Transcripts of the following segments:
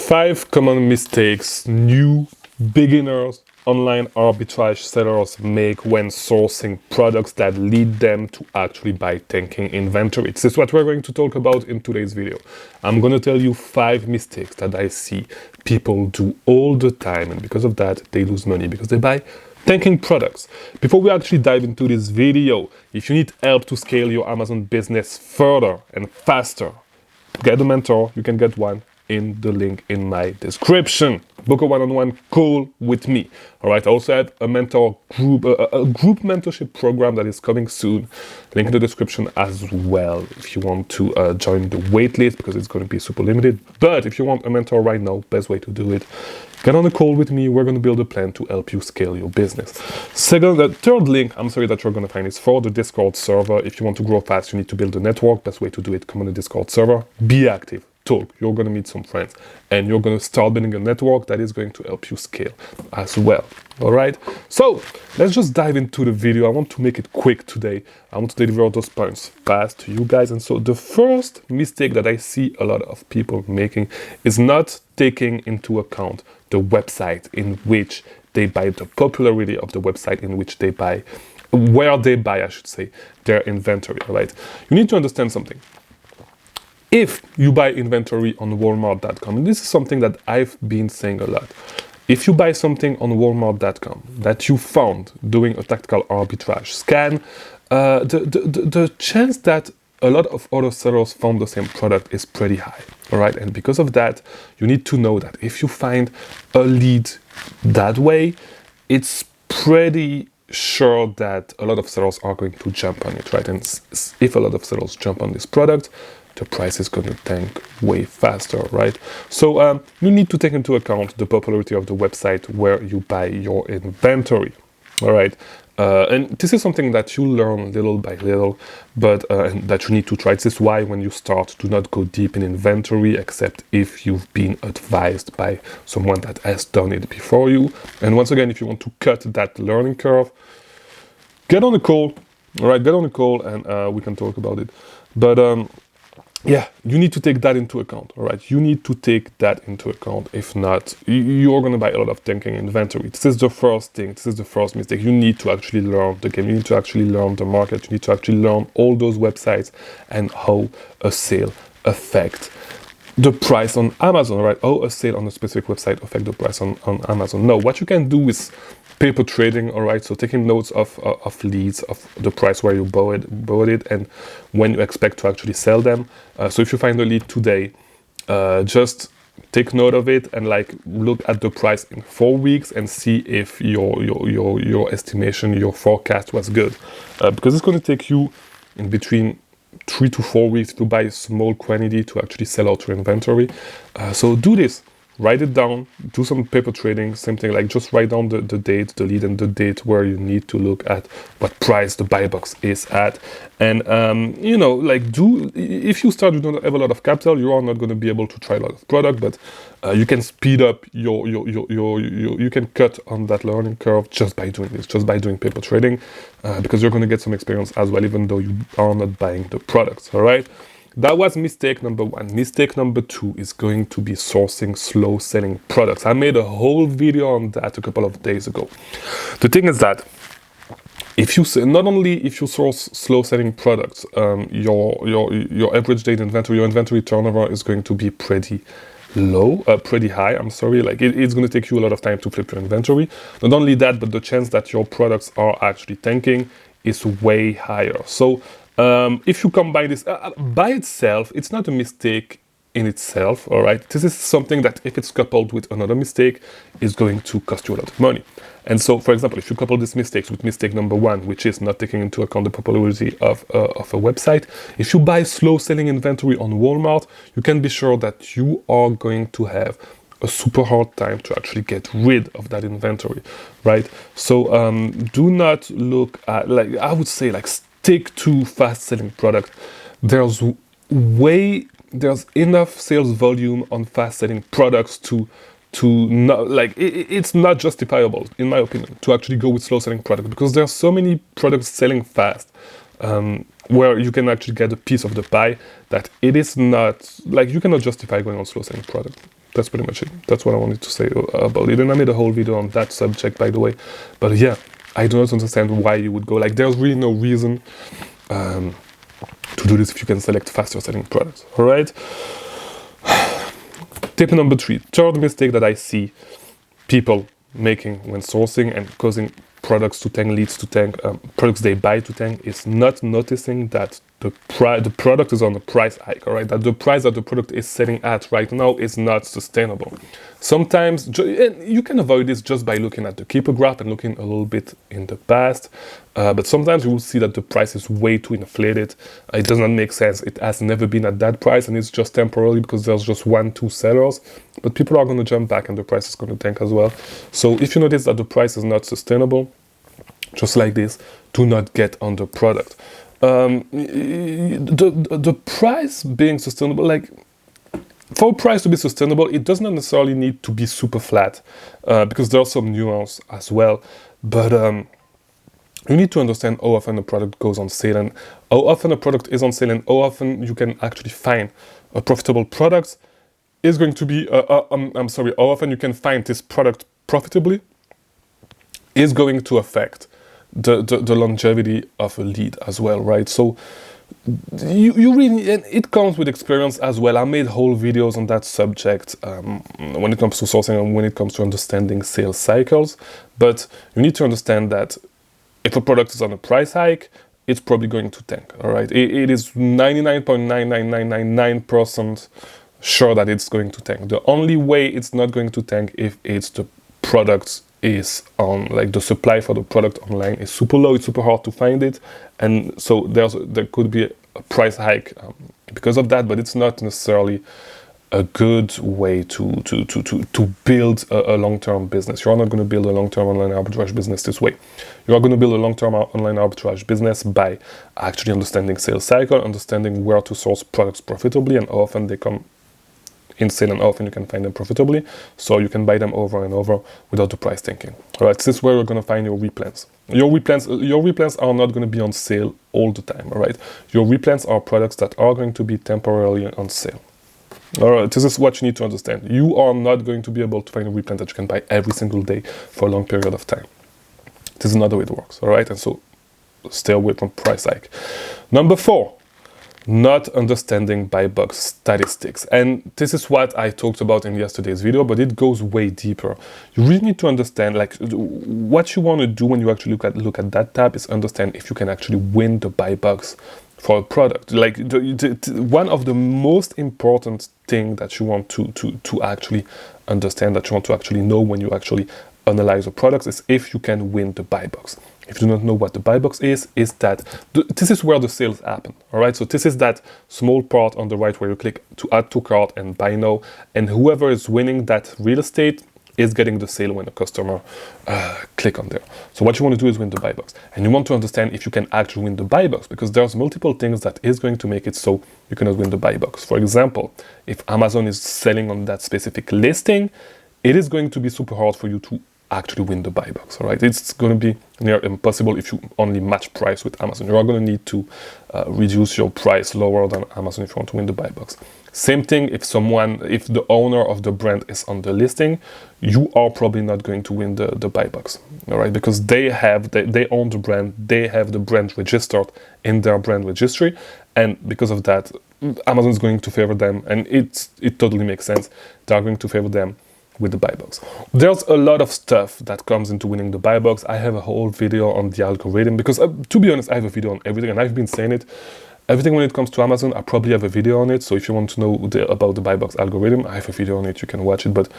5 common mistakes new beginners online arbitrage sellers make when sourcing products that lead them to actually buy tanking inventory. This is what we're going to talk about in today's video. I'm going to tell you 5 mistakes that I see people do all the time, and because of that they lose money because they buy tanking products. Before we actually dive into this video, if you need help to scale your Amazon business further and faster, get a mentor. You can get one in the link in my description. Book a one-on-one call with me. All right. I also have a mentor group, a group mentorship program that is coming soon. Link in the description as well if you want to join the wait list, because it's going to be super limited. But if you want a mentor right now, best way to do it, get on a call with me. We're going to build a plan to help you scale your business. The third link, I'm sorry, that you're going to find is for the Discord server. If you want to grow fast, you need to build a network. Best way to do it, come on the Discord server, be active. Talk. You're going to meet some friends and you're going to start building a network that is going to help you scale as well. All right, so let's just dive into the video. I want to make it quick today. I want to deliver those points fast to you guys. And so the first mistake that I see a lot of people making is not taking into account the website in which they buy, the popularity of the website in which they buy, where they buy, I should say, their inventory. All right, you need to understand something. If you buy inventory on Walmart.com, and this is something that I've been saying a lot, if you buy something on Walmart.com that you found doing a tactical arbitrage scan, the chance that a lot of other sellers found the same product is pretty high, all right? And because of that, you need to know that if you find a lead that way, it's pretty sure that a lot of sellers are going to jump on it, right? And if a lot of sellers jump on this product, the price is going to tank way faster, right? So you need to take into account the popularity of the website where you buy your inventory, all right? And this is something that you learn little by little, but and that you need to try. This is why when you start, do not go deep in inventory, except if you've been advised by someone that has done it before you. And once again, if you want to cut that learning curve, get on a call, all right? Get on a call and we can talk about it. But yeah, you need to take that into account, all right? You need to take that into account. If not, you're going to buy a lot of tanking inventory. This is the first thing. This is the first mistake. You need to actually learn the game. You need to actually learn the market. You need to actually learn all those websites and how a sale affects the price on Amazon, right? How a sale on a specific website affects the price on Amazon. No, what you can do is paper trading, all right? So taking notes of leads, of the price where you bought it and when you expect to actually sell them. So if you find a lead today, just take note of it and like look at the price in 4 weeks and see if your estimation, your forecast was good. Because it's going to take you in between 3 to 4 weeks to buy a small quantity to actually sell out your inventory. So do this. Write it down, do some paper trading, same thing, like just write down the date, the lead and the date where you need to look at what price the buy box is at. And, you know, like if you start, you don't have a lot of capital, you are not going to be able to try a lot of product, but you can speed up you can cut on that learning curve just by doing this, just by doing paper trading, because you're going to get some experience as well, even though you are not buying the products, all right? That was mistake number 1. Mistake number 2 is going to be sourcing slow selling products. I made a whole video on that a couple of days ago. The thing is that if you not only if you source slow selling products, your average daily inventory, your inventory turnover is going to be pretty low, pretty high. I'm sorry, like it's going to take you a lot of time to flip your inventory. Not only that, but the chance that your products are actually tanking is way higher. So if you combine this by itself, it's not a mistake in itself, all right? This is something that if it's coupled with another mistake is going to cost you a lot of money. And so, for example, if you couple these mistakes with mistake number 1, which is not taking into account the popularity of a website, if you buy slow selling inventory on Walmart, you can be sure that you are going to have a super hard time to actually get rid of that inventory, right? So do not look at, like, I would say, like, stick to fast selling product. There's enough sales volume on fast selling products to not, like, it's not justifiable, in my opinion, to actually go with slow selling product, because there's so many products selling fast where you can actually get a piece of the pie that it is not, like, you cannot justify going on slow selling product. That's pretty much it. That's what I wanted to say about it. And I made a whole video on that subject, by the way. But yeah, I do not understand why you would go. Like, there's really no reason to do this if you can select faster selling products. All right. Tip number 3, third mistake that I see people making when sourcing and causing products to tank, leads to tank, products they buy to tank, is not noticing that the product is on a price hike, all right? That the price that the product is selling at right now is not sustainable. Sometimes, and you can avoid this just by looking at the keepa graph and looking a little bit in the past, but sometimes you will see that the price is way too inflated. It does not make sense. It has never been at that price, and it's just temporarily because there's just 1-2 sellers, but people are going to jump back and the price is going to tank as well. So if you notice that the price is not sustainable, just like this, do not get on the product. The price being sustainable, like, for a price to be sustainable, it does not necessarily need to be super flat, because there's some nuance as well. But you need to understand how often a product goes on sale and how often a product is on sale and how often you can actually find a profitable product is going to be, how often you can find this product profitably is going to affect the longevity of a lead as well, right? So you really, and it comes with experience as well. I made whole videos on that subject when it comes to sourcing and when it comes to understanding sales cycles. But you need to understand that if a product is on a price hike, it's probably going to tank, all right? It is 99.99999% sure that it's going to tank. The only way it's not going to tank if it's the product is on, like, the supply for the product online is super low, it's super hard to find it, and so there could be a price hike because of that, but it's not necessarily a good way to build a long-term business. You're not going to build a long-term online arbitrage business this way. You are going to build a long-term online arbitrage business by actually understanding sales cycle, understanding where to source products profitably and how often they come in sale and often you can find them profitably, so you can buy them over and over without the price tanking. All right, this is where you're going to find your replans. Your replans are not going to be on sale all the time. All right, your replans are products that are going to be temporarily on sale. All right, this is what you need to understand. You are not going to be able to find a replan that you can buy every single day for a long period of time. This is not the way it works. All right, and so stay away from price hike. Number 4. Not understanding buy box statistics. And this is what I talked about in yesterday's video, but it goes way deeper. You really need to understand, like, what you want to do when you actually look at that tab is understand if you can actually win the buy box for a product. Like, one of the most important thing that you want to actually understand, that you want to actually know when you actually analyze a product, is if you can win the buy box. If you do not know what the buy box is that this is where the sales happen. All right, so this is that small part on the right where you click to add to cart and buy now, and whoever is winning that real estate is getting the sale when the customer click on there. So what you want to do is win the buy box, and you want to understand if you can actually win the buy box, because there's multiple things that is going to make it so you cannot win the buy box. For example, if Amazon is selling on that specific listing, it is going to be super hard for you to actually win the buy box. All right, it's going to be near impossible if you only match price with Amazon. You are going to need to reduce your price lower than Amazon if you want to win the buy box. Same thing if the owner of the brand is on the listing, you are probably not going to win the buy box. All right, because they own the brand, they have the brand registered in their brand registry, and because of that, Amazon is going to favor them, and it totally makes sense. They are going to favor them with the buy box. There's a lot of stuff that comes into winning the buy box. I have a whole video on the algorithm, because to be honest, I have a video on everything, and I've been saying it. Everything when it comes to Amazon, I probably have a video on it. So if you want to know about the buy box algorithm, I have a video on it. You can watch it. But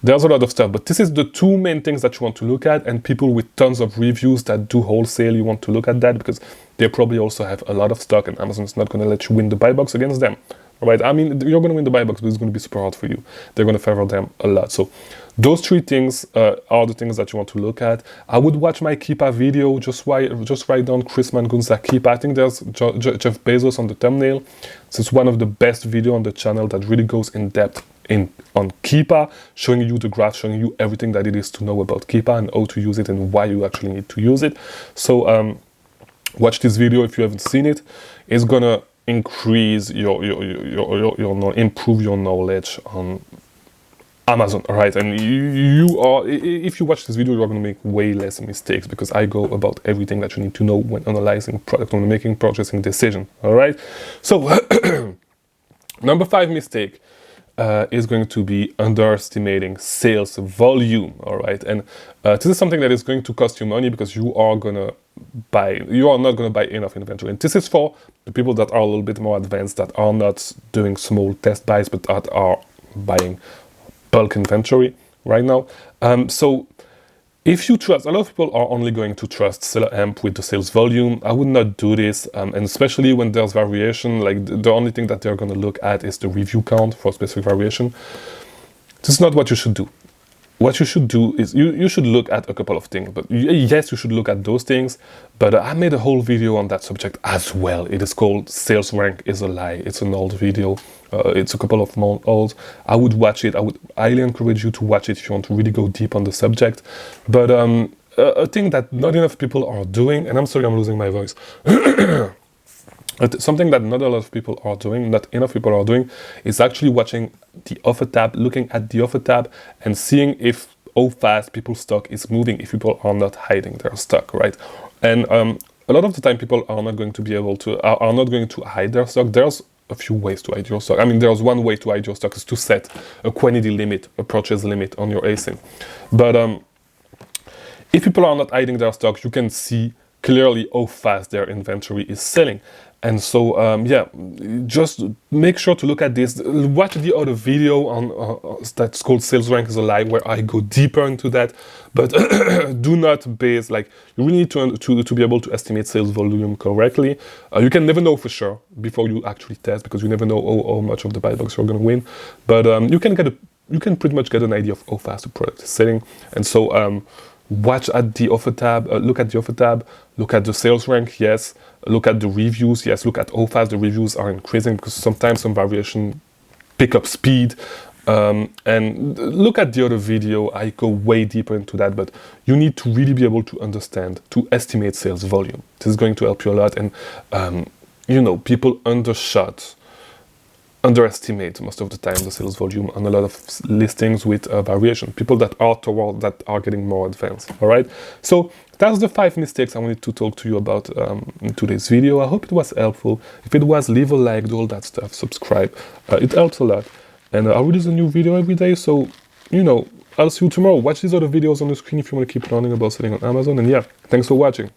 there's a lot of stuff. But this is the 2 main things that you want to look at. And people with tons of reviews that do wholesale, you want to look at that, because they probably also have a lot of stock, and Amazon is not going to let you win the buy box against them. Right? I mean, you're going to win the buy box, but it's going to be super hard for you. They're going to favor them a lot. So those 3 things are the things that you want to look at. I would watch my keepa video. Just write down Chris Mangunza keepa. I think there's Jeff Bezos on the thumbnail. This is one of the best videos on the channel that really goes in depth on keepa, showing you the graph, showing you everything that it is to know about keepa and how to use it and why you actually need to use it. So watch this video if you haven't seen it. It's gonna increase improve your knowledge on Amazon, all right? And you are, if you watch this video, you are going to make way less mistakes because I go about everything that you need to know when analyzing product, when making purchasing decision, all right? So number 5 mistake is going to be underestimating sales volume, all right? And this is something that is going to cost you money because you are not going to buy enough inventory. And this is for the people that are a little bit more advanced, that are not doing small test buys, but that are buying bulk inventory right now. So if you trust, a lot of people are only going to trust Seller Amp with the sales volume. I would not do this, and especially when there's variation, like the only thing that they're going to look at is the review count for specific variation. This is not what you should do. What you should do is you should look at a couple of things, but yes, you should look at those things, but I made a whole video on that subject as well. It is called Sales Rank is a Lie. It's an old video. It's a couple of months old. I would watch it. I would highly encourage you to watch it if you want to really go deep on the subject. But a thing that not enough people are doing, and I'm sorry I'm losing my voice, something that not a lot of people are doing, not enough people are doing, is actually watching the offer tab, looking at the offer tab and seeing if how fast people's stock is moving, if people are not hiding their stock, right? And a lot of the time people are not going to be able to, are not going to hide their stock. There's a few ways to hide your stock. I mean, there's one way to hide your stock is to set a quantity limit, a purchase limit on your ASIN. But if people are not hiding their stock, you can see clearly how fast their inventory is selling. And so, yeah, just make sure to look at this. Watch the other video on that's called Sales Rank is a Lie, where I go deeper into that. But do not base, like, you really need to be able to estimate sales volume correctly. You can never know for sure before you actually test, because you never know how much of the buy box you're going to win. But you can pretty much get an idea of how fast the product is selling. And so, watch at the offer tab, look at the offer tab, look at the sales rank, yes, look at the reviews, yes, look at how fast the reviews are increasing, because sometimes some variation pick up speed, and look at the other video. I go way deeper into that, but you need to really be able to understand, to estimate sales volume. This is going to help you a lot. And you know, people underestimate most of the time the sales volume on a lot of listings with variation. People that are getting more advanced. All right. So that's the 5 mistakes I wanted to talk to you about in today's video. I hope it was helpful. If it was, leave a like, do all that stuff, subscribe. It helps a lot. And I release a new video every day. So, you know, I'll see you tomorrow. Watch these other videos on the screen if you want to keep learning about selling on Amazon. And yeah, thanks for watching.